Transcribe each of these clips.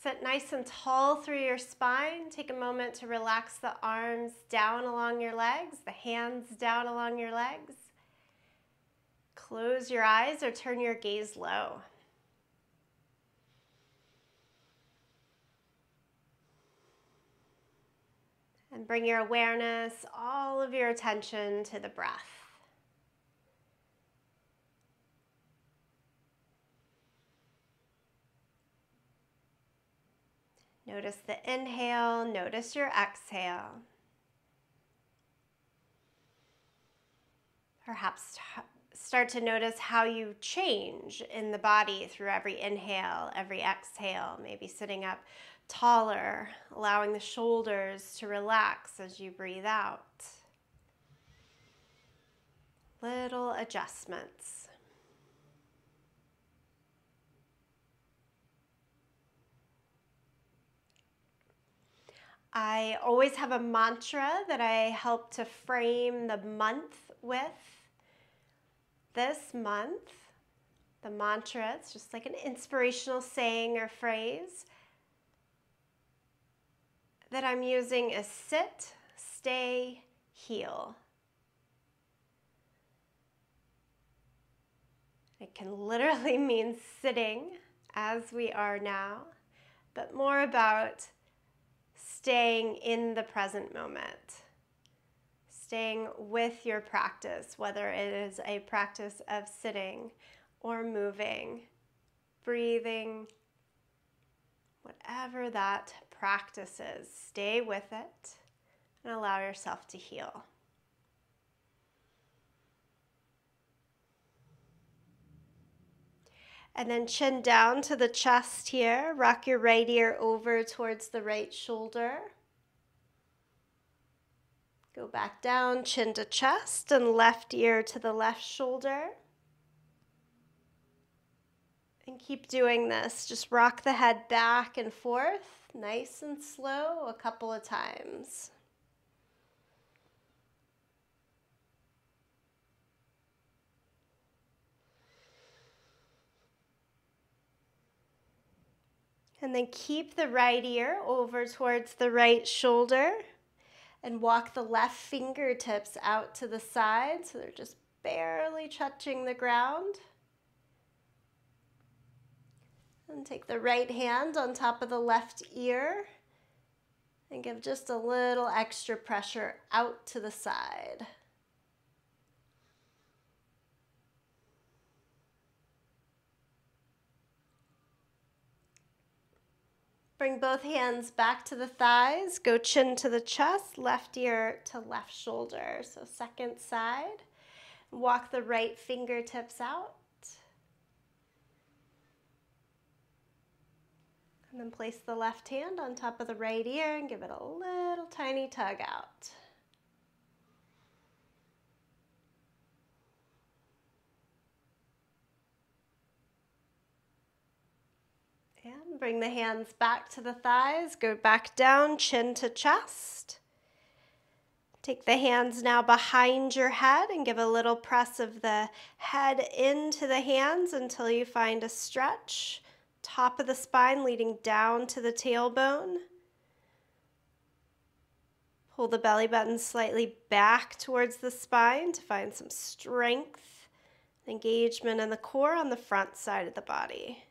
Sit nice and tall through your spine. Take a moment to relax the arms down along your legs, the hands down along your legs. Close your eyes or turn your gaze low. And bring your awareness, all of your attention to the breath. Notice the inhale, notice your exhale. Perhaps start to notice how you change in the body through every inhale, every exhale. Maybe sitting up taller, allowing the shoulders to relax as you breathe out. Little adjustments. I always have a mantra that I help to frame the month with. This month, the mantra, it's just like an inspirational saying or phrase that I'm using is sit, stay, heal. It can literally mean sitting as we are now, but more about staying in the present moment. Staying with your practice, whether it is a practice of sitting or moving, breathing, whatever that practice is, stay with it and allow yourself to heal. And then chin down to the chest here. Rock your right ear over towards the right shoulder. Go back down, chin to chest, and left ear to the left shoulder. And keep doing this. Just rock the head back and forth, nice and slow, a couple of times. And then keep the right ear over towards the right shoulder. And walk the left fingertips out to the side so they're just barely touching the ground. And take the right hand on top of the left ear and give just a little extra pressure out to the side. Bring both hands back to the thighs. Go chin to the chest, left ear to left shoulder. So second side. Walk the right fingertips out. And then place the left hand on top of the right ear and give it a little tiny tug out. And bring the hands back to the thighs. Go back down, chin to chest. Take the hands now behind your head and give a little press of the head into the hands until you find a stretch. Top of the spine leading down to the tailbone. Pull the belly button slightly back towards the spine to find some strength, engagement in the core on the front side of the body.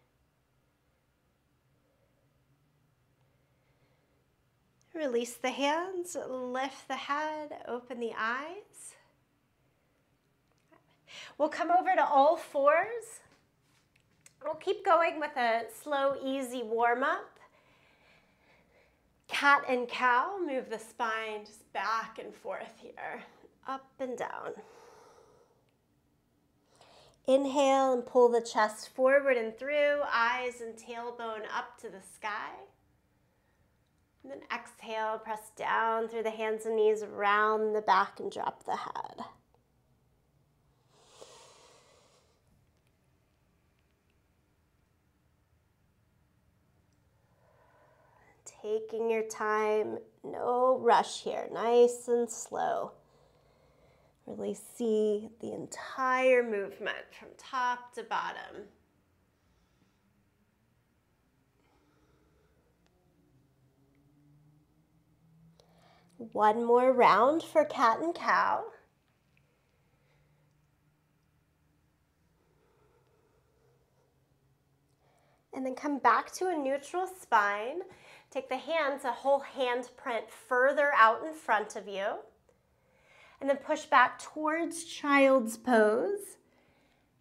Release the hands, lift the head, open the eyes. We'll come over to all fours. We'll keep going with a slow, easy warm-up. Cat and cow, move the spine just back and forth here, up and down. Inhale and pull the chest forward and through, eyes and tailbone up to the sky. And then exhale, press down through the hands and knees around the back and drop the head. Taking your time, no rush here, nice and slow. Really see the entire movement from top to bottom. One more round for cat and cow. And then come back to a neutral spine. Take the hands, a whole hand print further out in front of you. And then push back towards child's pose.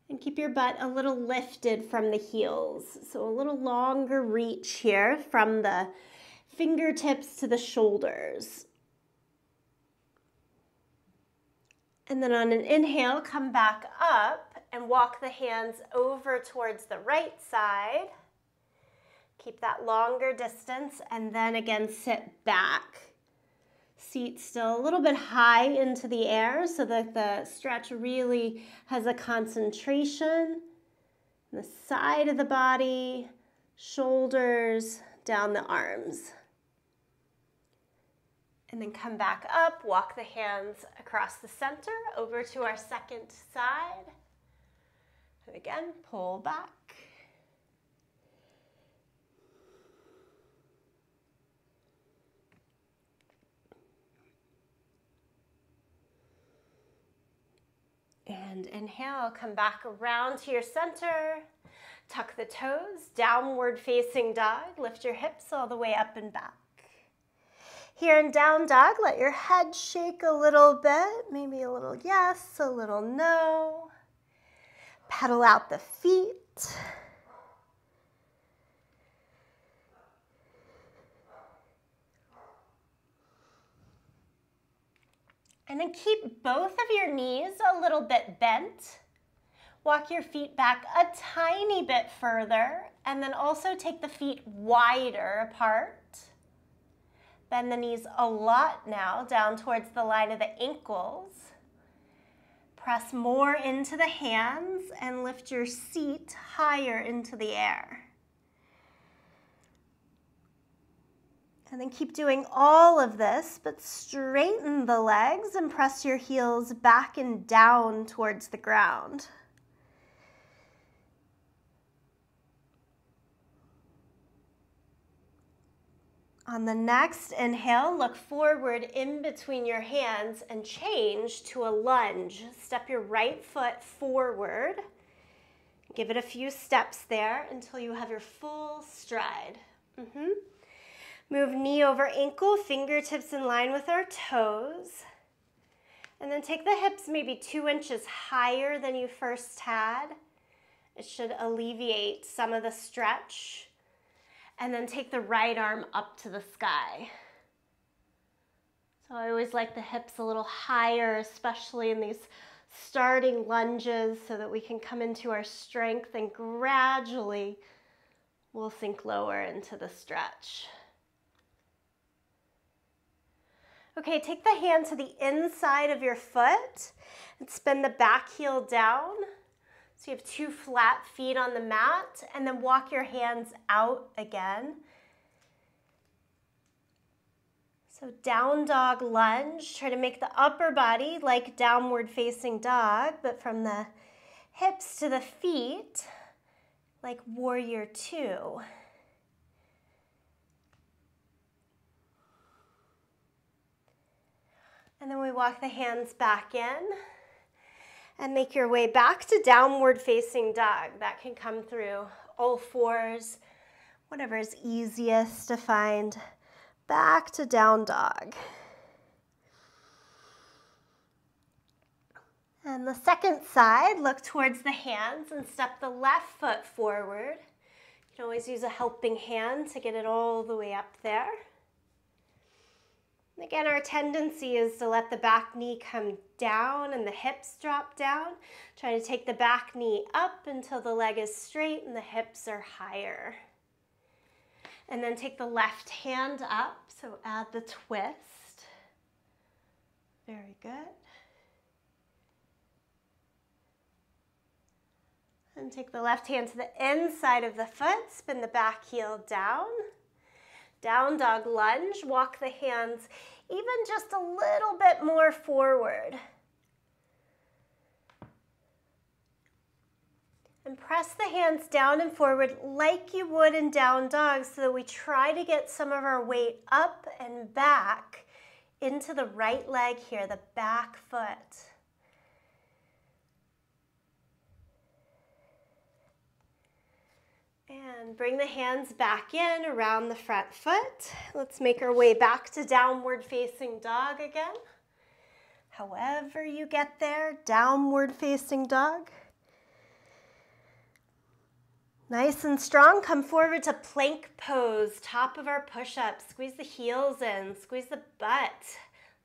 And keep your butt a little lifted from the heels. So a little longer reach here from the fingertips to the shoulders. And then on an inhale, come back up and walk the hands over towards the right side. Keep that longer distance, and then again sit back. Seat still a little bit high into the air so that the stretch really has a concentration. The side of the body, shoulders, down the arms. And then come back up, walk the hands across the center over to our second side. And again, pull back. And inhale, come back around to your center. Tuck the toes, downward facing dog. Lift your hips all the way up and back. Here in down dog, let your head shake a little bit. Maybe a little yes, a little no. Pedal out the feet. And then keep both of your knees a little bit bent. Walk your feet back a tiny bit further, and then also take the feet wider apart. Bend the knees a lot now, down towards the line of the ankles. Press more into the hands and lift your seat higher into the air. And then keep doing all of this, but straighten the legs and press your heels back and down towards the ground. On the next inhale, look forward in between your hands and change to a lunge. Step your right foot forward. Give it a few steps there until you have your full stride. Move knee over ankle, fingertips in line with our toes. And then take the hips maybe 2 inches higher than you first had. It should alleviate some of the stretch. And then take the right arm up to the sky. So I always like the hips a little higher, especially in these starting lunges, so that we can come into our strength and gradually we'll sink lower into the stretch. Okay, take the hand to the inside of your foot and spin the back heel down. So you have 2 flat feet on the mat, and then walk your hands out again. So down dog lunge. Try to make the upper body like downward facing dog, but from the hips to the feet, like warrior 2. And then we walk the hands back in and make your way back to downward facing dog. That can come through all fours, whatever is easiest to find. Back to down dog. And the second side, look towards the hands and step the left foot forward. You can always use a helping hand to get it all the way up there. Again, our tendency is to let the back knee come down and the hips drop down. Try to take the back knee up until the leg is straight and the hips are higher. And then take the left hand up, so add the twist. Very good. And take the left hand to the inside of the foot, spin the back heel down. Down dog lunge, walk the hands even just a little bit more forward. And press the hands down and forward like you would in down dog, so that we try to get some of our weight up and back into the right leg here, the back foot. And bring the hands back in around the front foot. Let's make our way back to downward facing dog again. However you get there, downward facing dog. Nice and strong, come forward to plank pose, top of our push-up. Squeeze the heels in, squeeze the butt.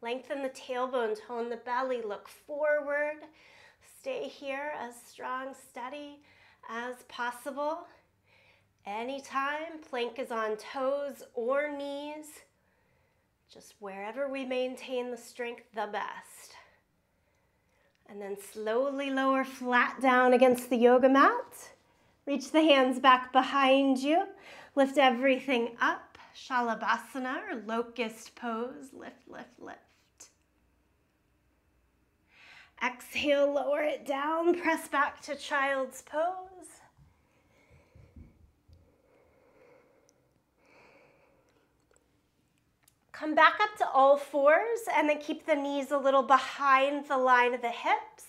Lengthen the tailbone, tone the belly, look forward. Stay here as strong, steady as possible. Anytime, plank is on toes or knees. Just wherever we maintain the strength the best. And then slowly lower flat down against the yoga mat. Reach the hands back behind you. Lift everything up. Shalabhasana or locust pose. Lift, lift, lift. Exhale, lower it down. Press back to child's pose. Come back up to all fours and then keep the knees a little behind the line of the hips.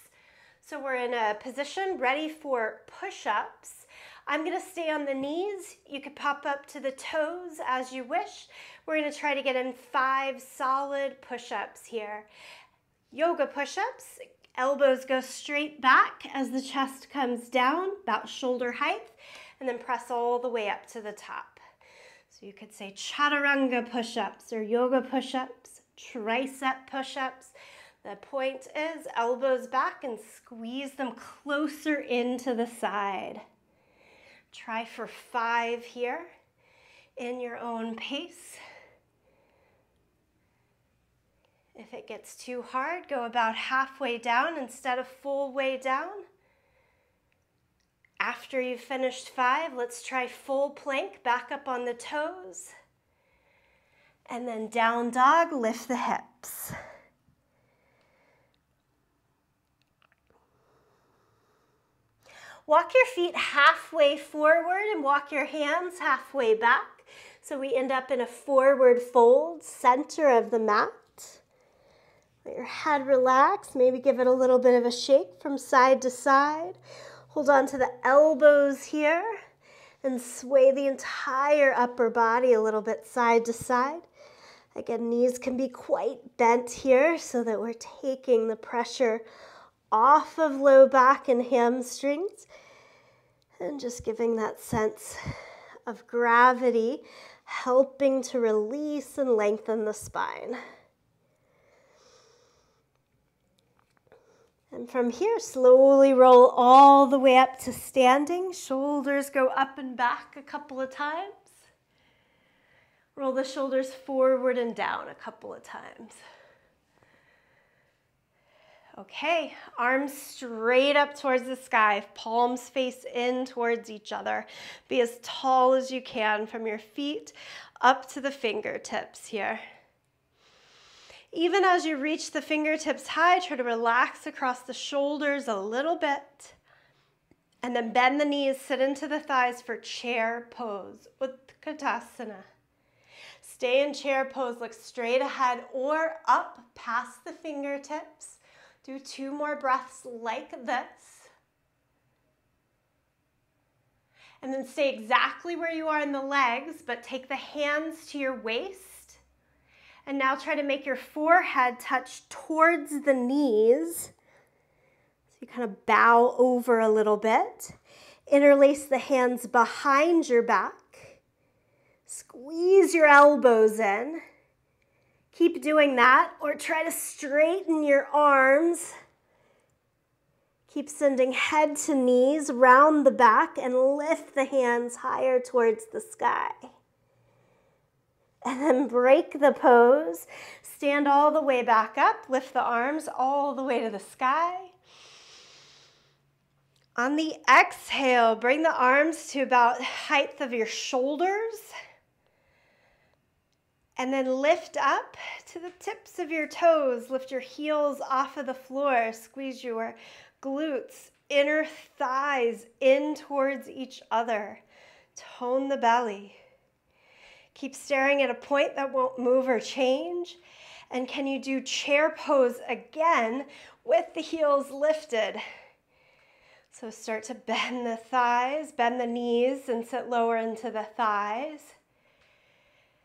So we're in a position ready for push-ups. I'm gonna stay on the knees. You could pop up to the toes as you wish. We're gonna try to get in 5 solid push-ups here. Yoga push-ups, elbows go straight back as the chest comes down, about shoulder height, and then press all the way up to the top. So you could say chaturanga push-ups or yoga push-ups, tricep push-ups. The point is elbows back and squeeze them closer into the side. Try for 5 here in your own pace. If it gets too hard, go about halfway down instead of full way down. After you've finished 5, let's try full plank, back up on the toes. And then down dog, lift the hips. Walk your feet halfway forward and walk your hands halfway back. So we end up in a forward fold, center of the mat. Let your head relax, maybe give it a little bit of a shake from side to side. Hold on to the elbows here and sway the entire upper body a little bit side to side. Again, knees can be quite bent here so that we're taking the pressure off of low back and hamstrings and just giving that sense of gravity, helping to release and lengthen the spine. And from here, slowly roll all the way up to standing. Shoulders go up and back a couple of times. Roll the shoulders forward and down a couple of times. Okay, arms straight up towards the sky, palms face in towards each other. Be as tall as you can from your feet up to the fingertips here. Even as you reach the fingertips high, try to relax across the shoulders a little bit. And then bend the knees, sit into the thighs for chair pose, Utkatasana. Stay in chair pose, look straight ahead or up past the fingertips. Do 2 more breaths like this. And then stay exactly where you are in the legs, but take the hands to your waist. And now try to make your forehead touch towards the knees. So you kind of bow over a little bit. Interlace the hands behind your back. Squeeze your elbows in. Keep doing that, or try to straighten your arms. Keep sending head to knees, round the back, and lift the hands higher towards the sky. And then break the pose. Stand all the way back up. Lift the arms all the way to the sky. On the exhale, bring the arms to about height of your shoulders. And then lift up to the tips of your toes. Lift your heels off of the floor. Squeeze your glutes, inner thighs in towards each other. Tone the belly. Keep staring at a point that won't move or change. And can you do chair pose again with the heels lifted? So start to bend the thighs, bend the knees, and sit lower into the thighs.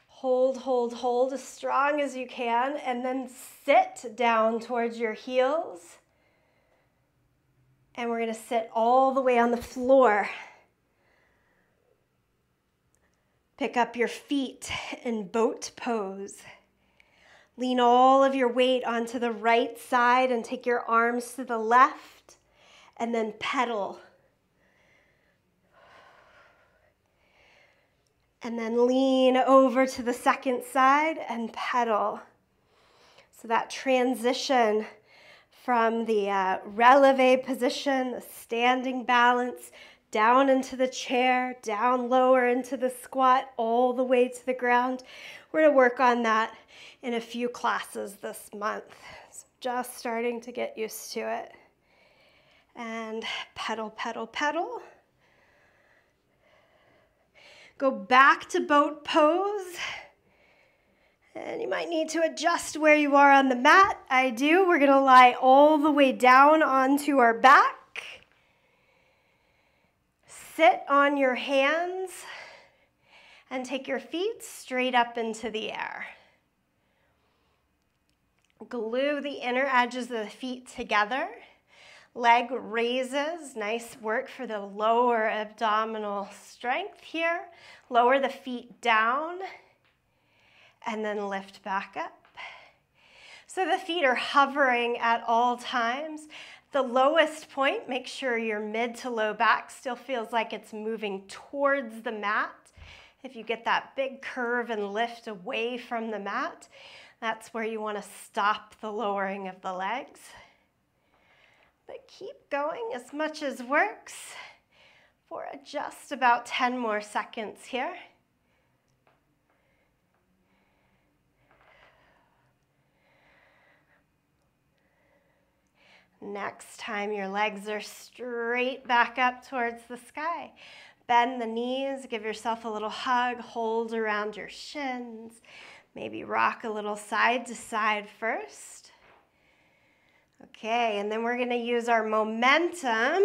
Hold, hold, hold as strong as you can, and then sit down towards your heels. And we're going to sit all the way on the floor. Pick up your feet in boat pose. Lean all of your weight onto the right side and take your arms to the left, and then pedal. And then lean over to the second side and pedal. So that transition from the releve position, the standing balance, down into the chair, down lower into the squat, all the way to the ground. We're going to work on that in a few classes this month. So just starting to get used to it. And pedal, pedal, pedal. Go back to boat pose. And you might need to adjust where you are on the mat. I do. We're going to lie all the way down onto our back. Sit on your hands and take your feet straight up into the air. Glue the inner edges of the feet together. Leg raises, nice work for the lower abdominal strength here. Lower the feet down and then lift back up. So the feet are hovering at all times. The lowest point, make sure your mid to low back still feels like it's moving towards the mat. If you get that big curve and lift away from the mat, that's where you want to stop the lowering of the legs. But keep going as much as works for just about 10 more seconds here. Next time your legs are straight back up towards the sky. Bend the knees, give yourself a little hug, hold around your shins. Maybe rock a little side to side first. Okay, and then we're going to use our momentum.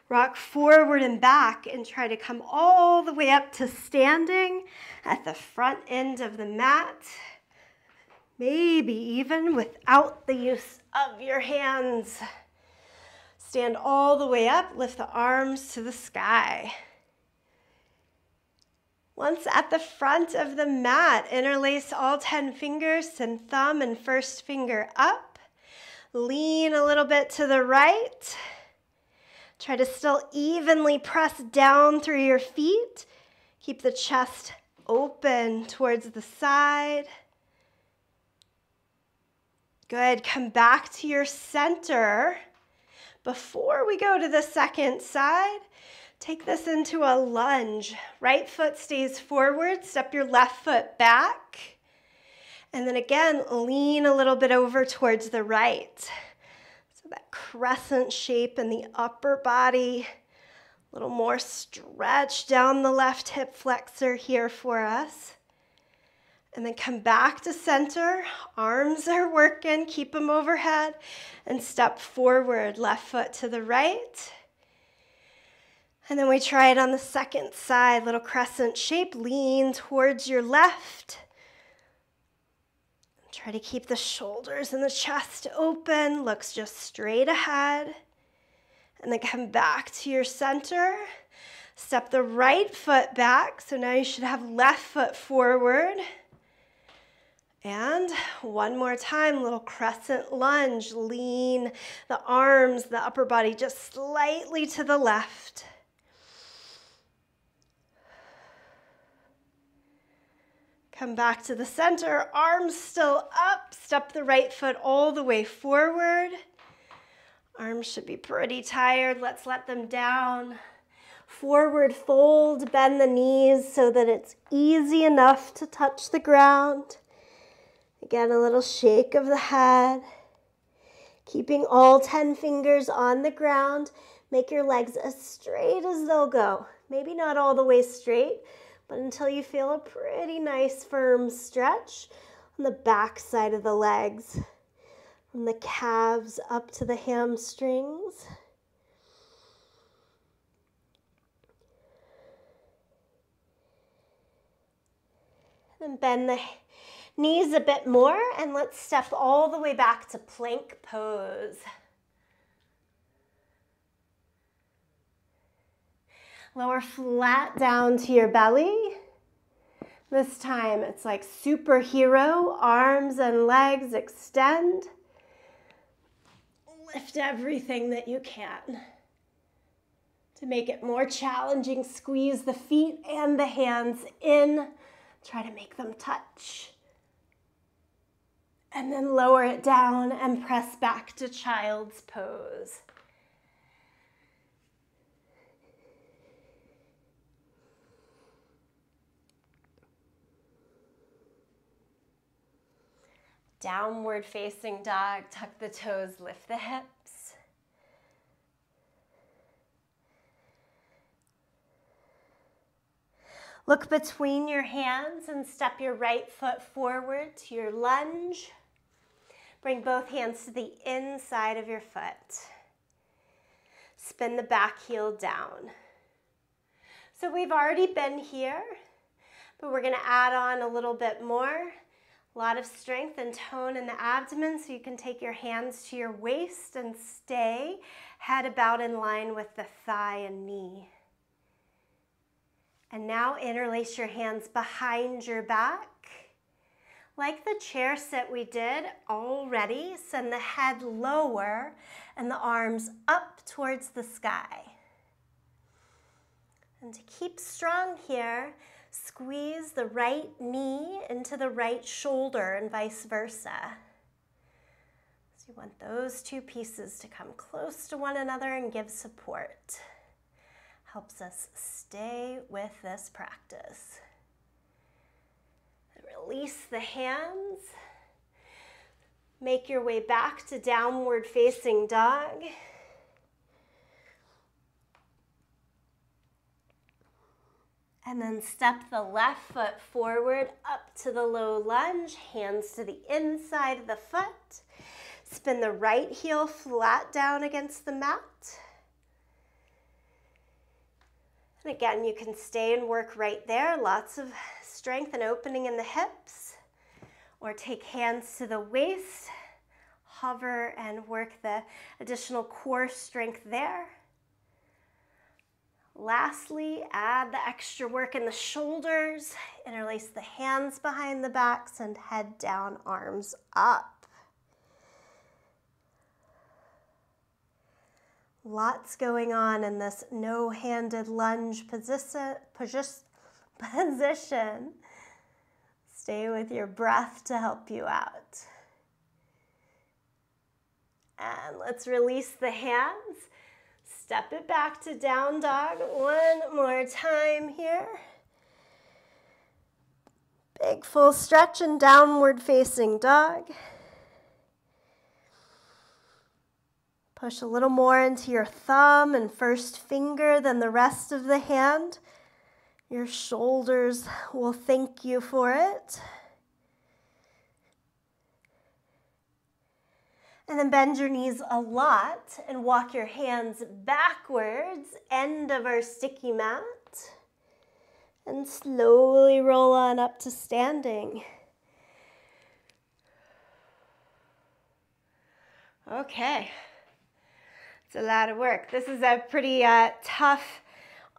Rock forward and back and try to come all the way up to standing at the front end of the mat. Maybe even without the use of your hands. Stand all the way up, lift the arms to the sky. Once at the front of the mat, interlace all 10 fingers, send thumb and first finger up. Lean a little bit to the right. Try to still evenly press down through your feet. Keep the chest open towards the side. Good, come back to your center. Before we go to the second side, take this into a lunge. Right foot stays forward, step your left foot back. And then again, lean a little bit over towards the right. So that crescent shape in the upper body. A little more stretch down the left hip flexor here for us. And then come back to center, arms are working, keep them overhead, and step forward, left foot to the right. And then we try it on the second side, little crescent shape, lean towards your left. Try to keep the shoulders and the chest open, looks just straight ahead. And then come back to your center, step the right foot back, so now you should have left foot forward. And one more time, little crescent lunge, lean the arms, the upper body just slightly to the left. Come back to the center, arms still up, step the right foot all the way forward. Arms should be pretty tired, let's let them down. Forward fold, bend the knees so that it's easy enough to touch the ground. Again, a little shake of the head. Keeping all 10 fingers on the ground. Make your legs as straight as they'll go. Maybe not all the way straight, but until you feel a pretty nice firm stretch. on the back side of the legs, from the calves up to the hamstrings. And bend the knees a bit more, and let's step all the way back to plank pose. Lower flat down to your belly. This time it's like superhero, arms and legs extend. Lift everything that you can. To make it more challenging, squeeze the feet and the hands in. Try to make them touch. And then lower it down and press back to child's pose. Downward facing dog, tuck the toes, lift the hips. Look between your hands and step your right foot forward to your lunge. Bring both hands to the inside of your foot. Spin the back heel down. So we've already been here, but we're going to add on a little bit more. A lot of strength and tone in the abdomen, so you can take your hands to your waist and stay head about in line with the thigh and knee. And now interlace your hands behind your back. Like the chair sit we did already, send the head lower and the arms up towards the sky. And to keep strong here, squeeze the right knee into the right shoulder and vice versa. So you want those two pieces to come close to one another and give support. Helps us stay with this practice. And release the hands. Make your way back to downward facing dog. And then step the left foot forward up to the low lunge, hands to the inside of the foot. Spin the right heel flat down against the mat. And again, you can stay and work right there. Lots of strength and opening in the hips. Or take hands to the waist, hover and work the additional core strength there. Lastly, add the extra work in the shoulders. Interlace the hands behind the back, send head down, arms up. Lots going on in this no-handed lunge position. Stay with your breath to help you out. And let's release the hands. Step it back to down dog one more time here. Big full stretch and downward facing dog. Push a little more into your thumb and first finger than the rest of the hand. Your shoulders will thank you for it. And then bend your knees a lot and walk your hands backwards, end of our sticky mat. And slowly roll on up to standing. Okay, it's a lot of work. This is a pretty tough,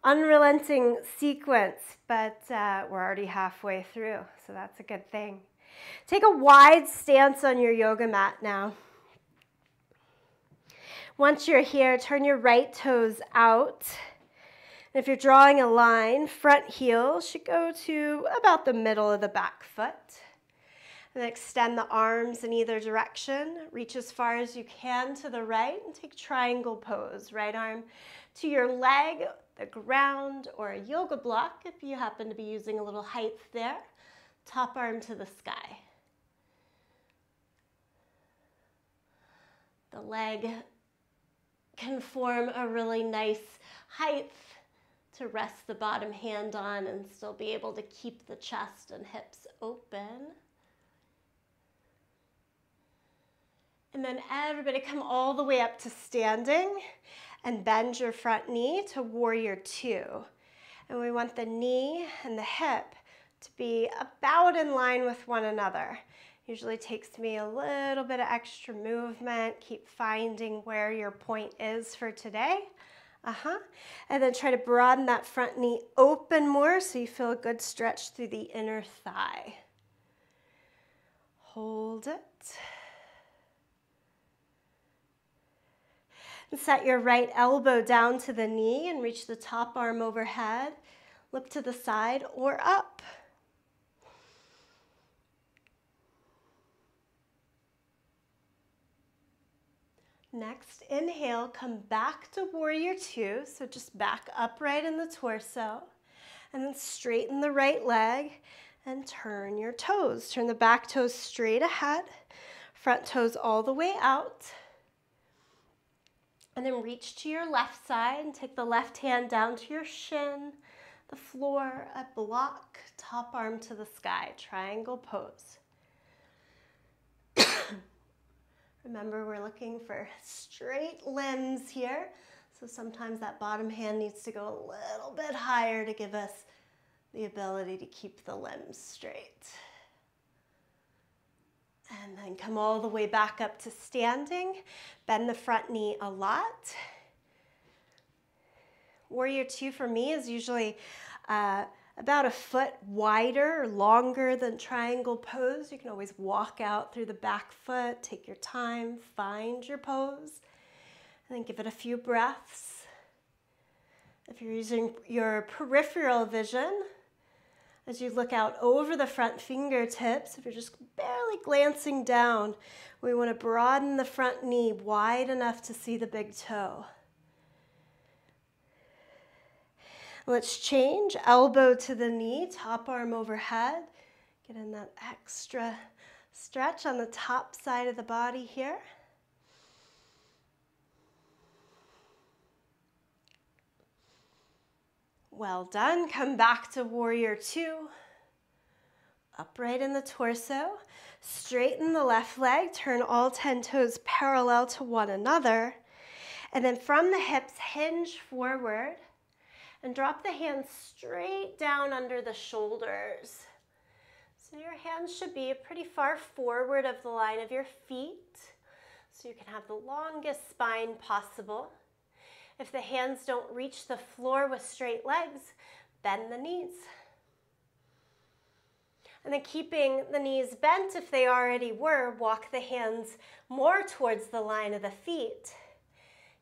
unrelenting sequence, but we're already halfway through, so that's a good thing. Take a wide stance on your yoga mat now. Once you're here, turn your right toes out. And if you're drawing a line, front heel should go to about the middle of the back foot. And then extend the arms in either direction. Reach as far as you can to the right and take triangle pose. Right arm to your leg, the ground, or a yoga block if you happen to be using a little height there. Top arm to the sky. The leg can form a really nice height to rest the bottom hand on and still be able to keep the chest and hips open. And then everybody come all the way up to standing and bend your front knee to warrior two. And we want the knee and the hip to be about in line with one another. Usually takes me a little bit of extra movement. Keep finding where your point is for today. And then try to broaden that front knee open more so you feel a good stretch through the inner thigh. Hold it. And set your right elbow down to the knee and reach the top arm overhead. Look to the side or up. Next, inhale, come back to warrior two. So just back upright in the torso. And then straighten the right leg and turn your toes. Turn the back toes straight ahead. Front toes all the way out. And then reach to your left side and take the left hand down to your shin, the floor, a block, top arm to the sky, triangle pose. Remember, we're looking for straight limbs here. So sometimes that bottom hand needs to go a little bit higher to give us the ability to keep the limbs straight. And then come all the way back up to standing. Bend the front knee a lot. Warrior two for me is usually about a foot wider or longer than triangle pose. You can always walk out through the back foot, take your time, find your pose, and then give it a few breaths. If you're using your peripheral vision, as you look out over the front fingertips, if you're just barely glancing down, we want to broaden the front knee wide enough to see the big toe. Let's change, elbow to the knee, top arm overhead. Get in that extra stretch on the top side of the body here. Well done. Come back to warrior two. Upright in the torso. Straighten the left leg. Turn all 10 toes parallel to one another. And then from the hips, hinge forward. And drop the hands straight down under the shoulders. So your hands should be pretty far forward of the line of your feet. So you can have the longest spine possible. If the hands don't reach the floor with straight legs, bend the knees. And then keeping the knees bent if they already were, walk the hands more towards the line of the feet.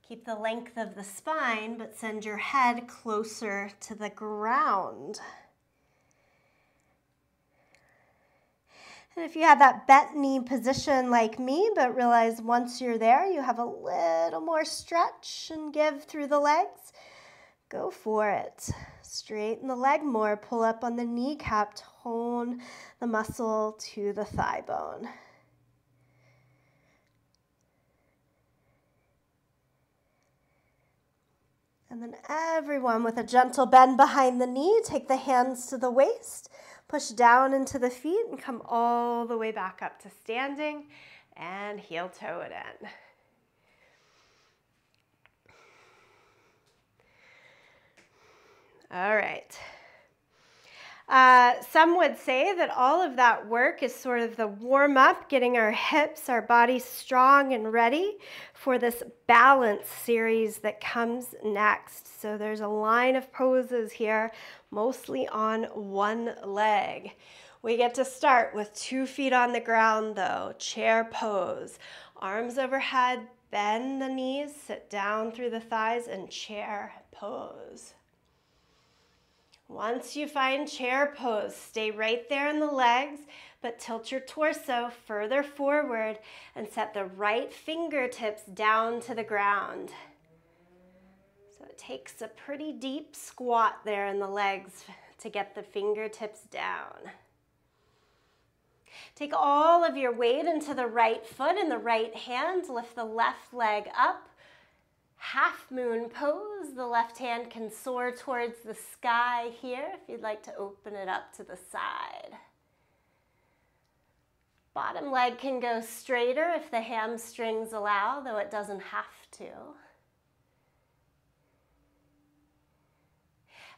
Keep the length of the spine, but send your head closer to the ground. And if you have that bent knee position like me, but realize once you're there, you have a little more stretch and give through the legs, go for it. Straighten the leg more, pull up on the kneecap, tone the muscle to the thigh bone. And then everyone with a gentle bend behind the knee, take the hands to the waist, push down into the feet and come all the way back up to standing and heel toe it in. All right. Some would say that all of that work is sort of the warm up, getting our hips, our body strong and ready for this balance series that comes next. So there's a line of poses here, mostly on one leg. We get to start with 2 feet on the ground though, chair pose. Arms overhead, bend the knees, sit down through the thighs and chair pose. Once you find chair pose, stay right there in the legs, but tilt your torso further forward and set the right fingertips down to the ground. So it takes a pretty deep squat there in the legs to get the fingertips down. Take all of your weight into the right foot and the right hand, lift the left leg up. Half moon pose, the left hand can soar towards the sky here if you'd like to open it up to the side. Bottom leg can go straighter if the hamstrings allow, though it doesn't have to.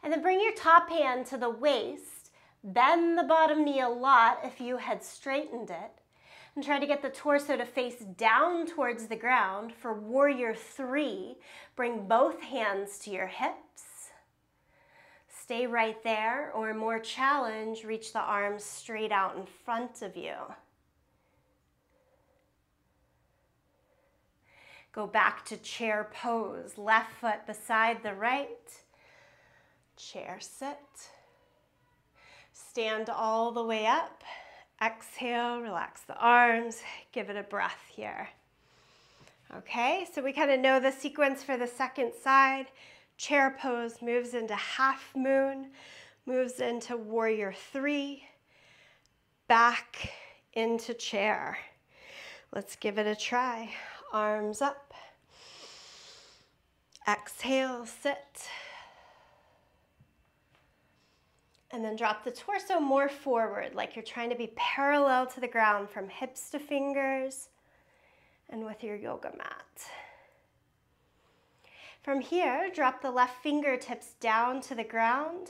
And then bring your top hand to the waist. Bend the bottom knee a lot if you had straightened it. And try to get the torso to face down towards the ground. For Warrior 3, bring both hands to your hips. Stay right there, or more challenge, reach the arms straight out in front of you. Go back to chair pose, left foot beside the right. Chair sit. Stand all the way up. Exhale, relax the arms, give it a breath here. Okay, so we kind of know the sequence for the second side. Chair pose moves into half moon, moves into Warrior 3, back into chair. Let's give it a try. Arms up. Exhale, sit. And then drop the torso more forward, like you're trying to be parallel to the ground from hips to fingers and with your yoga mat. From here, drop the left fingertips down to the ground.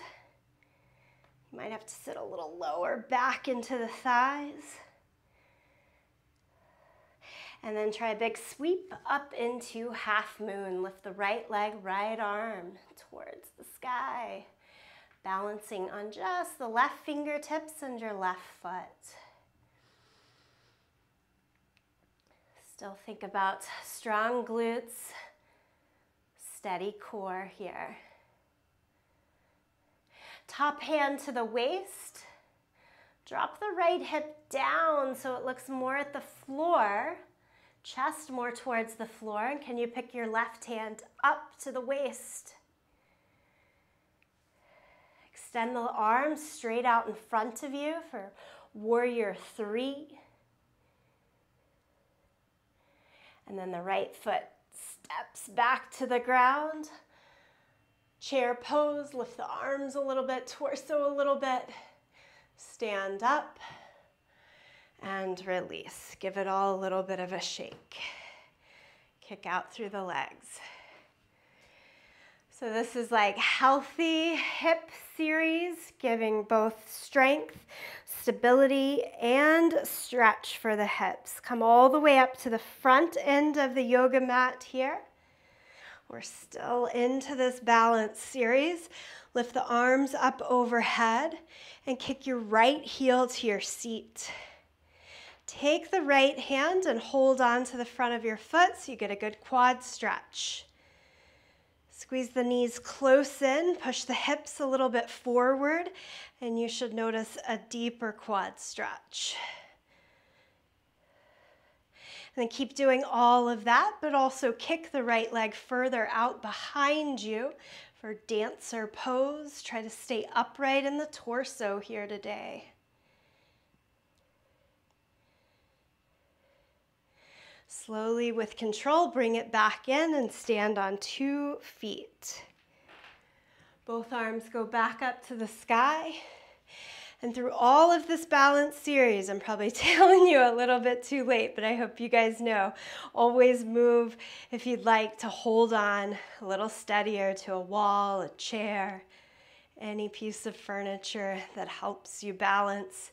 You might have to sit a little lower back into the thighs. And then try a big sweep up into half moon. Lift the right leg, right arm towards the sky. Balancing on just the left fingertips and your left foot. Still think about strong glutes, steady core here. Top hand to the waist. Drop the right hip down so it looks more at the floor. Chest more towards the floor. And can you pick your left hand up to the waist? Extend the arms straight out in front of you for Warrior 3. And then the right foot steps back to the ground. Chair pose, lift the arms a little bit, torso a little bit. Stand up and release. Give it all a little bit of a shake. Kick out through the legs. So this is like healthy hip series, giving both strength, stability, and stretch for the hips. Come all the way up to the front end of the yoga mat here. We're still into this balance series. Lift the arms up overhead and kick your right heel to your seat. Take the right hand and hold on to the front of your foot so you get a good quad stretch. Squeeze the knees close in, push the hips a little bit forward, and you should notice a deeper quad stretch. And then keep doing all of that, but also kick the right leg further out behind you for dancer pose. Try to stay upright in the torso here today. Slowly, with control, bring it back in and stand on 2 feet. Both arms go back up to the sky. And through all of this balance series, I'm probably telling you a little bit too late, but I hope you guys know, always move if you'd like to hold on a little steadier to a wall, a chair, any piece of furniture that helps you balance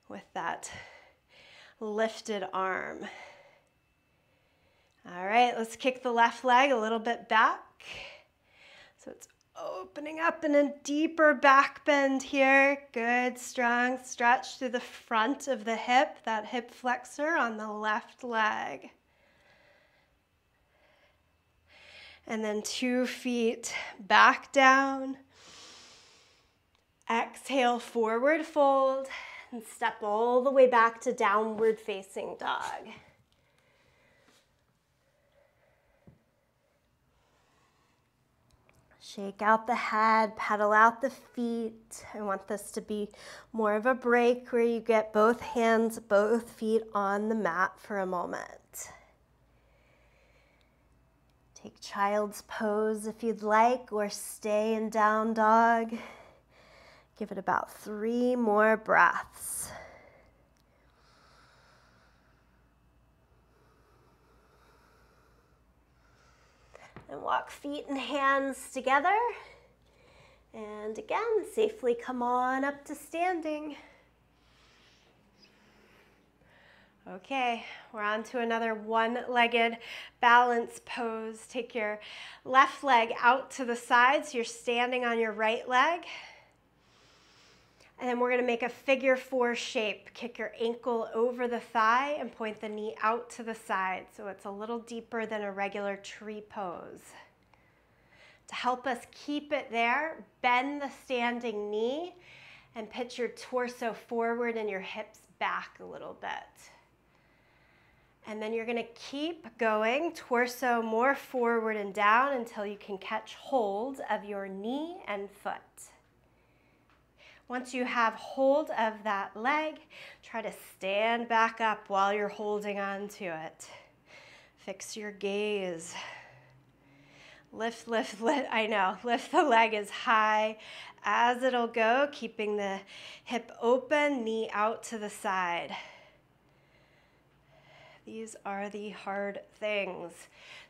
with that lifted arm. All right, let's kick the left leg a little bit back. So it's opening up in a deeper back bend here. Good, strong stretch through the front of the hip, that hip flexor on the left leg. And then 2 feet back down. Exhale, forward fold, and step all the way back to downward facing dog. Shake out the head, pedal out the feet. I want this to be more of a break where you get both hands, both feet on the mat for a moment. Take child's pose if you'd like, or stay in down dog. Give it about 3 more breaths. And walk feet and hands together. And again, safely come on up to standing. Okay, we're on to another one-legged balance pose. Take your left leg out to the side so you're standing on your right leg. And then we're going to make a figure 4 shape. Kick your ankle over the thigh and point the knee out to the side so it's a little deeper than a regular tree pose. To help us keep it there, bend the standing knee and pitch your torso forward and your hips back a little bit. And then you're going to keep going, torso more forward and down until you can catch hold of your knee and foot. Once you have hold of that leg, try to stand back up while you're holding on to it. Fix your gaze. Lift, lift, lift, I know, lift the leg as high as it'll go, keeping the hip open, knee out to the side. These are the hard things.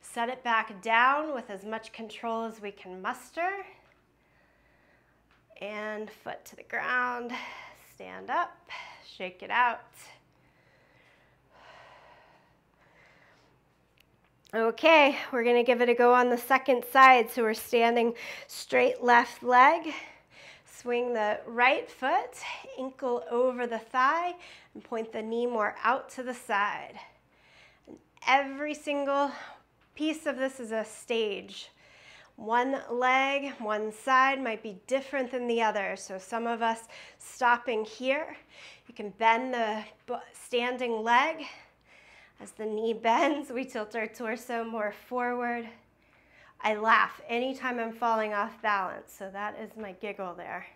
Set it back down with as much control as we can muster. And foot to the ground, stand up, shake it out. Okay, we're going to give it a go on the second side. So we're standing straight left leg. Swing the right foot, ankle over the thigh, and point the knee more out to the side. And every single piece of this is a stage. One leg, one side might be different than the other. So some of us stopping here, you can bend the standing leg. As the knee bends, we tilt our torso more forward. I laugh anytime I'm falling off balance, so that is my giggle there.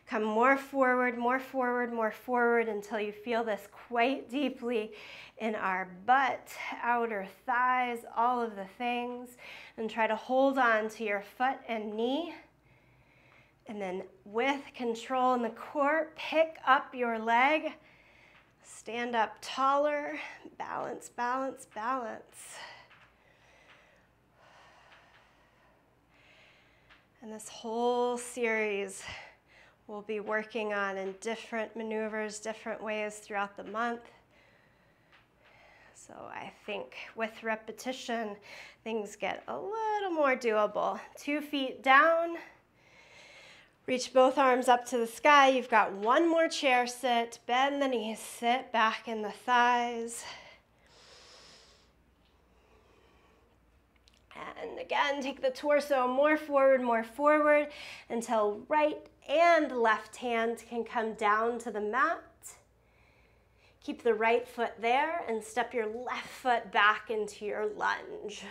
Come more forward, more forward, more forward until you feel this quite deeply in our butt, outer thighs, all of the things. And try to hold on to your foot and knee. And then with control in the core, pick up your leg. Stand up taller, balance, balance, balance. And this whole series we'll be working on in different maneuvers, different ways throughout the month. So I think with repetition, things get a little more doable. 2 feet down, reach both arms up to the sky. You've got one more chair sit, bend the knees, sit back in the thighs. And again, take the torso more forward until right and left hand can come down to the mat. Keep the right foot there and step your left foot back into your lunge.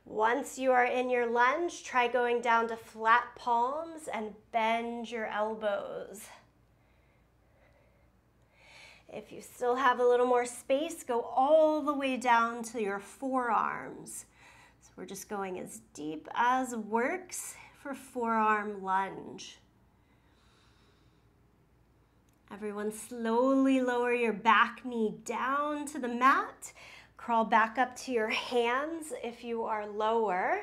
Once you are in your lunge, try going down to flat palms and bend your elbows. If you still have a little more space, go all the way down to your forearms. So we're just going as deep as works for forearm lunge. Everyone slowly lower your back knee down to the mat. Crawl back up to your hands if you are lower.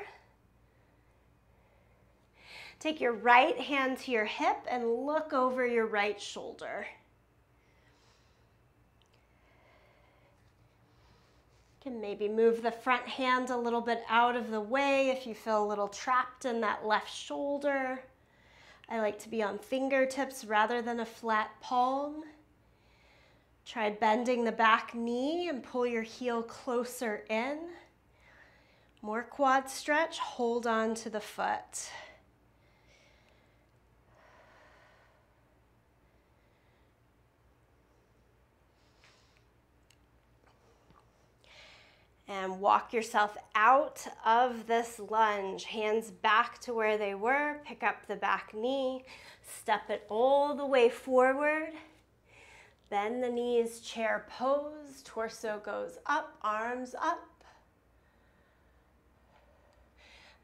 Take your right hand to your hip and look over your right shoulder. You can maybe move the front hand a little bit out of the way if you feel a little trapped in that left shoulder. I like to be on fingertips rather than a flat palm. Try bending the back knee and pull your heel closer in. More quad stretch, hold on to the foot. And walk yourself out of this lunge. Hands back to where they were. Pick up the back knee. Step it all the way forward. Bend the knees, chair pose. Torso goes up, arms up.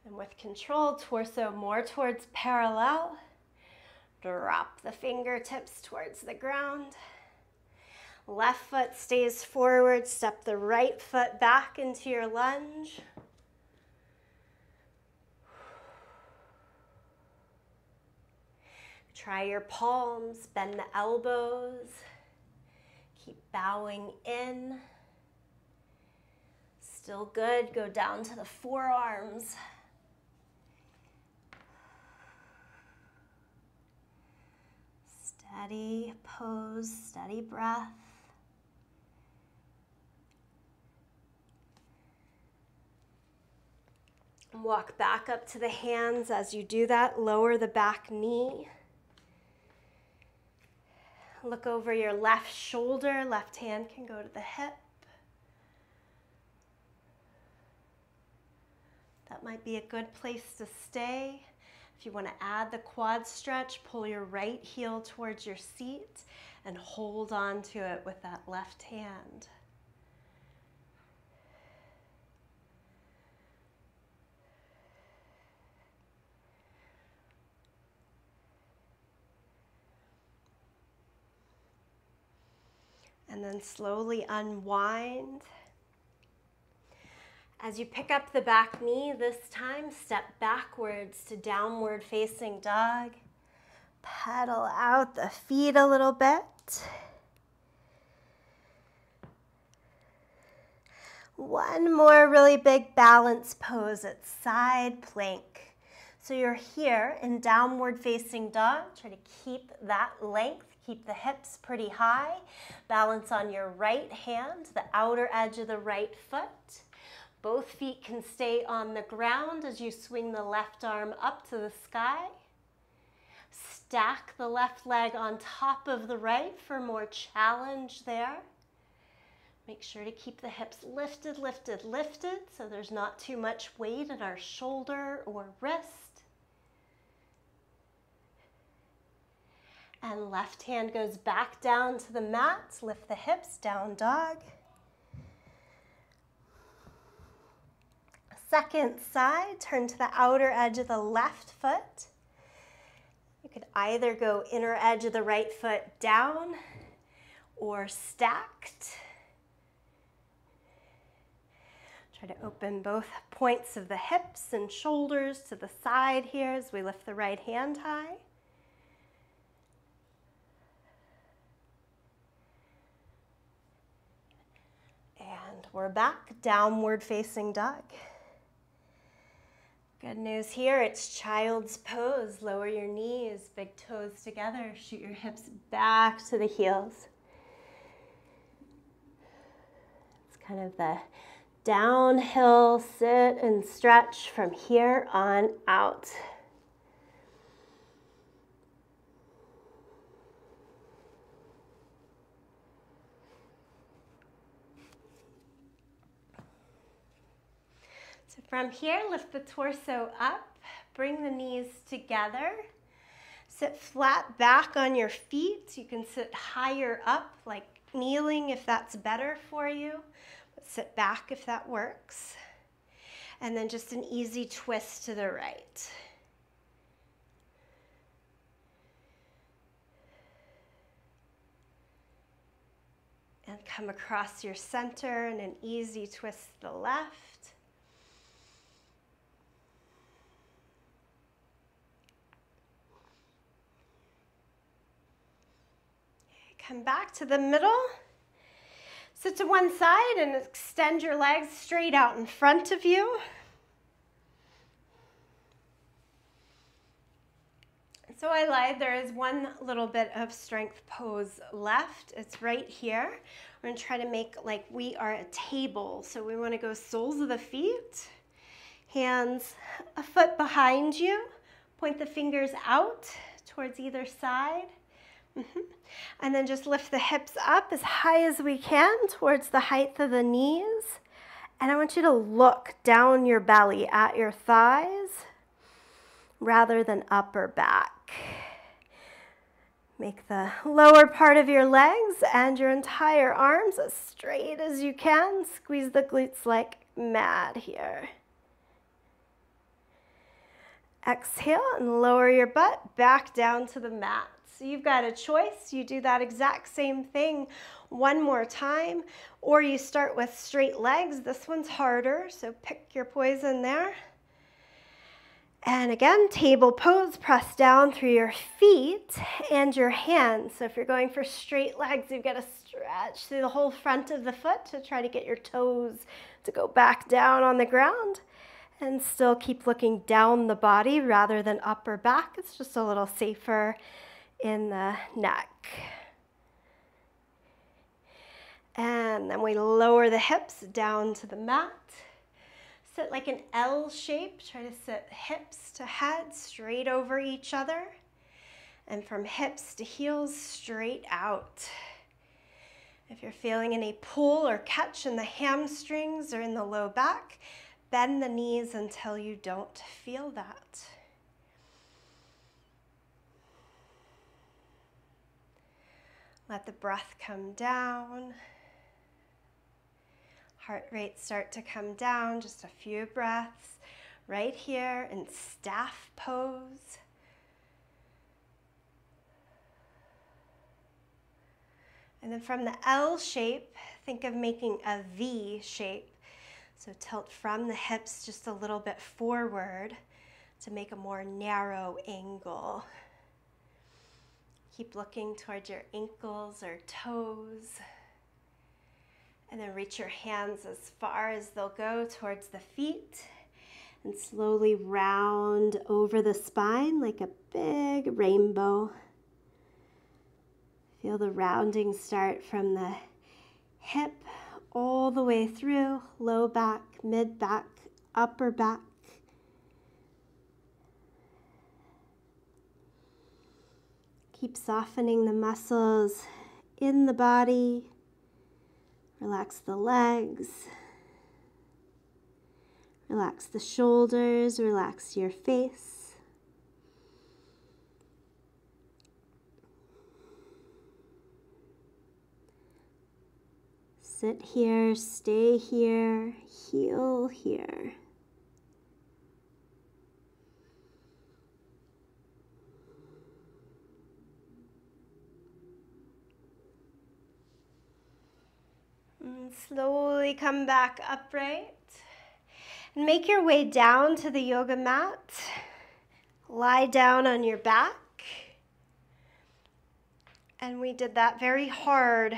And with control, torso more towards parallel. Drop the fingertips towards the ground. Left foot stays forward, step the right foot back into your lunge. Try your palms, bend the elbows. Keep bowing in. Still good, go down to the forearms. Steady pose, steady breath. Walk back up to the hands. As you do that, lower the back knee. Look over your left shoulder. Left hand can go to the hip. That might be a good place to stay. If you want to add the quad stretch, pull your right heel towards your seat and hold on to it with that left hand. And then slowly unwind. As you pick up the back knee, this time step backwards to downward facing dog. Pedal out the feet a little bit. One more really big balance pose at side plank. So you're here in downward facing dog. Try to keep that length. Keep the hips pretty high. Balance on your right hand, the outer edge of the right foot. Both feet can stay on the ground as you swing the left arm up to the sky. Stack the left leg on top of the right for more challenge there. Make sure to keep the hips lifted, lifted, lifted, so there's not too much weight in our shoulder or wrist. And left hand goes back down to the mat. Lift the hips, down dog. Second side, turn to the outer edge of the left foot. You could either go inner edge of the right foot down or stacked. Try to open both points of the hips and shoulders to the side here as we lift the right hand high. And we're back, downward facing dog. Good news here, it's child's pose. Lower your knees, big toes together, shoot your hips back to the heels. It's kind of the downhill sit and stretch from here on out. So from here, lift the torso up, bring the knees together. Sit flat back on your feet. You can sit higher up, like kneeling if that's better for you. But sit back if that works. And then just an easy twist to the right. And come across your center and an easy twist to the left. Come back to the middle. Sit to one side and extend your legs straight out in front of you. So I lied, there is one little bit of strength pose left. It's right here. We're gonna try to make like we are a table. So we wanna go soles of the feet, hands a foot behind you. Point the fingers out towards either side. And then just lift the hips up as high as we can towards the height of the knees. And I want you to look down your belly at your thighs rather than up or back. Make the lower part of your legs and your entire arms as straight as you can. Squeeze the glutes like mad here. Exhale and lower your butt back down to the mat. So you've got a choice. You do that exact same thing one more time, or you start with straight legs. This one's harder, so pick your poison there. And again, table pose, press down through your feet and your hands. So if you're going for straight legs, you've got to stretch through the whole front of the foot to try to get your toes to go back down on the ground. And still keep looking down the body rather than up or back. It's just a little safer in the neck. And then we lower the hips down to the mat. Sit like an L shape. Try to sit hips to head straight over each other. And from hips to heels straight out. If you're feeling any pull or catch in the hamstrings or in the low back, bend the knees until you don't feel that. Let the breath come down. Heart rate start to come down. Just a few breaths right here in staff pose. And then from the L shape, think of making a V shape. So tilt from the hips just a little bit forward to make a more narrow angle. Keep looking towards your ankles or toes. And then reach your hands as far as they'll go towards the feet. And slowly round over the spine like a big rainbow. Feel the rounding start from the hip all the way through, low back, mid back, upper back. Keep softening the muscles in the body. Relax the legs. Relax the shoulders, relax your face. Sit here, stay here, heel here. And slowly come back upright. And make your way down to the yoga mat. Lie down on your back. And we did that very hard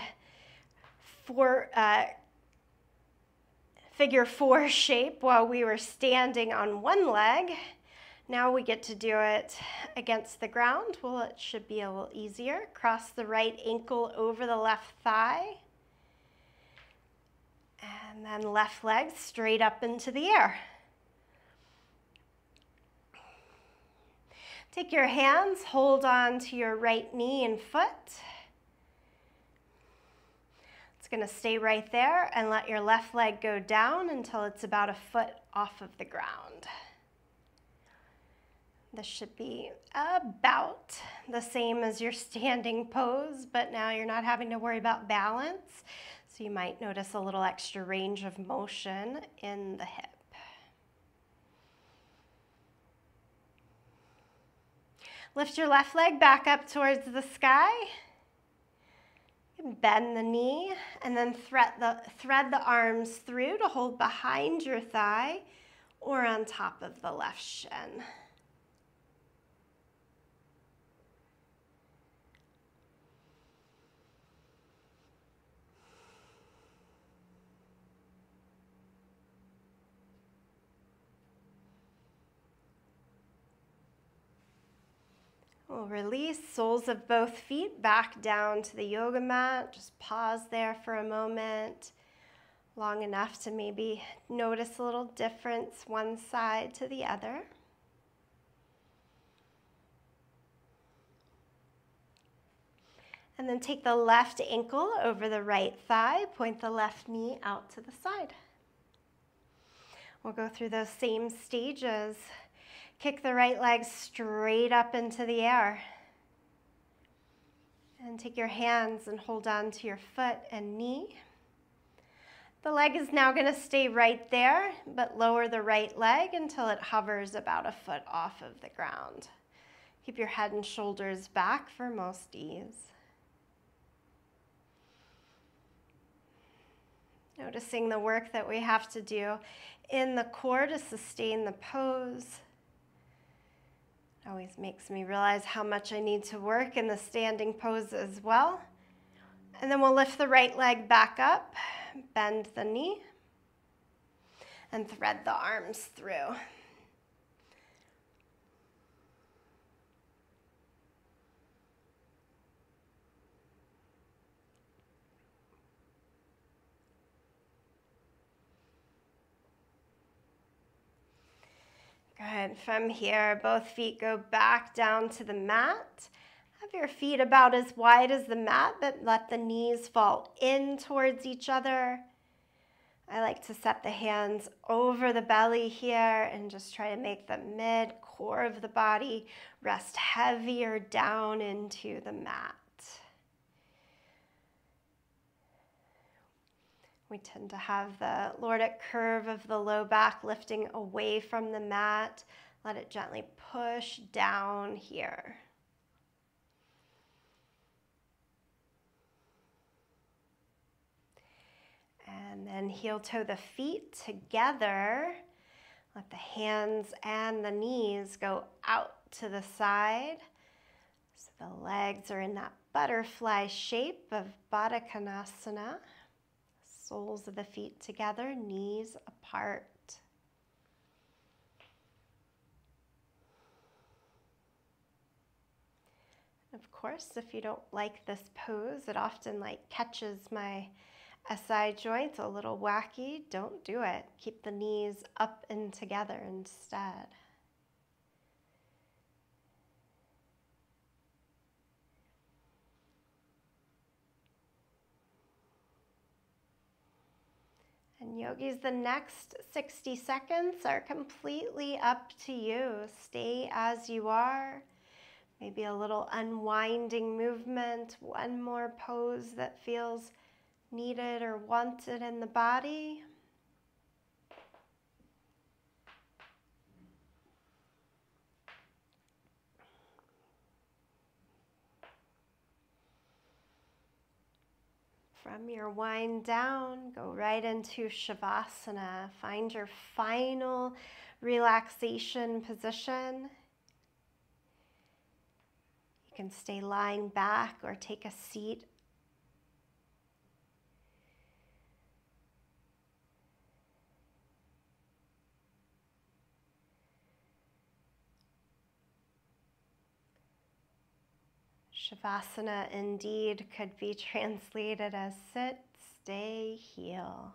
figure four shape while we were standing on one leg. Now we get to do it against the ground. Well, it should be a little easier. Cross the right ankle over the left thigh. And then left leg straight up into the air. Take your hands, hold on to your right knee and foot. Going to stay right there and let your left leg go down until it's about a foot off of the ground. This should be about the same as your standing pose, but now you're not having to worry about balance, so you might notice a little extra range of motion in the hip. Lift your left leg back up towards the sky. Bend the knee and then thread the arms through to hold behind your thigh or on top of the left shin. We'll release soles of both feet back down to the yoga mat. Just pause there for a moment, long enough to maybe notice a little difference one side to the other. And then take the left ankle over the right thigh, point the left knee out to the side. We'll go through those same stages. Kick the right leg straight up into the air. And take your hands and hold on to your foot and knee. The leg is now going to stay right there, but lower the right leg until it hovers about a foot off of the ground. Keep your head and shoulders back for most ease. Noticing the work that we have to do in the core to sustain the pose. It always makes me realize how much I need to work in the standing pose as well. And then we'll lift the right leg back up, bend the knee, and thread the arms through. Good. From here, both feet go back down to the mat. Have your feet about as wide as the mat, but let the knees fall in towards each other. I like to set the hands over the belly here and just try to make the mid-core of the body rest heavier down into the mat. We tend to have the lordic curve of the low back lifting away from the mat. Let it gently push down here. And then heel toe the feet together. Let the hands and the knees go out to the side. So the legs are in that butterfly shape of Baddha Konasana. Soles of the feet together, knees apart. Of course, if you don't like this pose, it often catches my SI joints a little wacky. Don't do it. Keep the knees up and together instead. And yogis, the next 60 seconds are completely up to you. Stay as you are. Maybe a little unwinding movement, one more pose that feels needed or wanted in the body. From your wind down, go right into Shavasana. Find your final relaxation position. You can stay lying back or take a seat. Shavasana indeed could be translated as sit, stay, heal.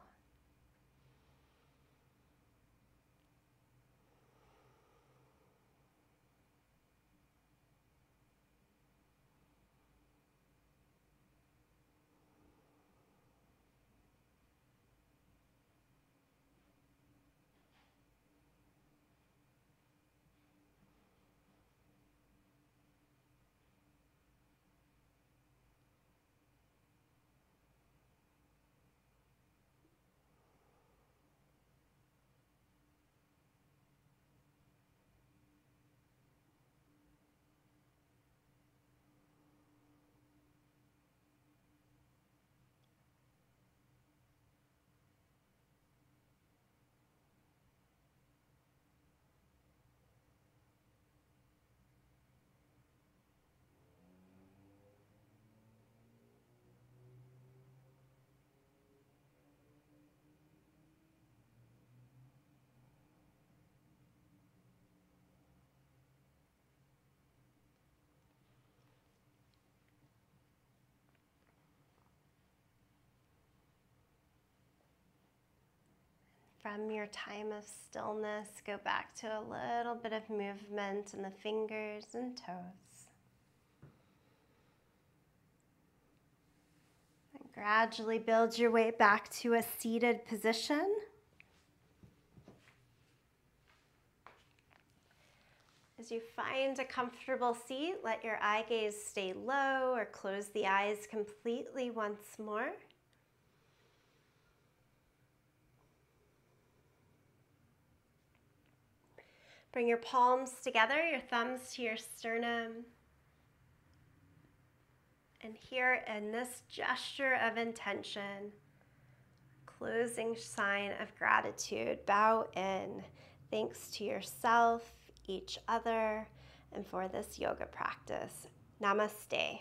From your time of stillness, go back to a little bit of movement in the fingers and toes. And gradually build your way back to a seated position. As you find a comfortable seat, let your eye gaze stay low or close the eyes completely once more. Bring your palms together, your thumbs to your sternum. And here in this gesture of intention, closing sign of gratitude, bow in. Thanks to yourself, each other, and for this yoga practice. Namaste.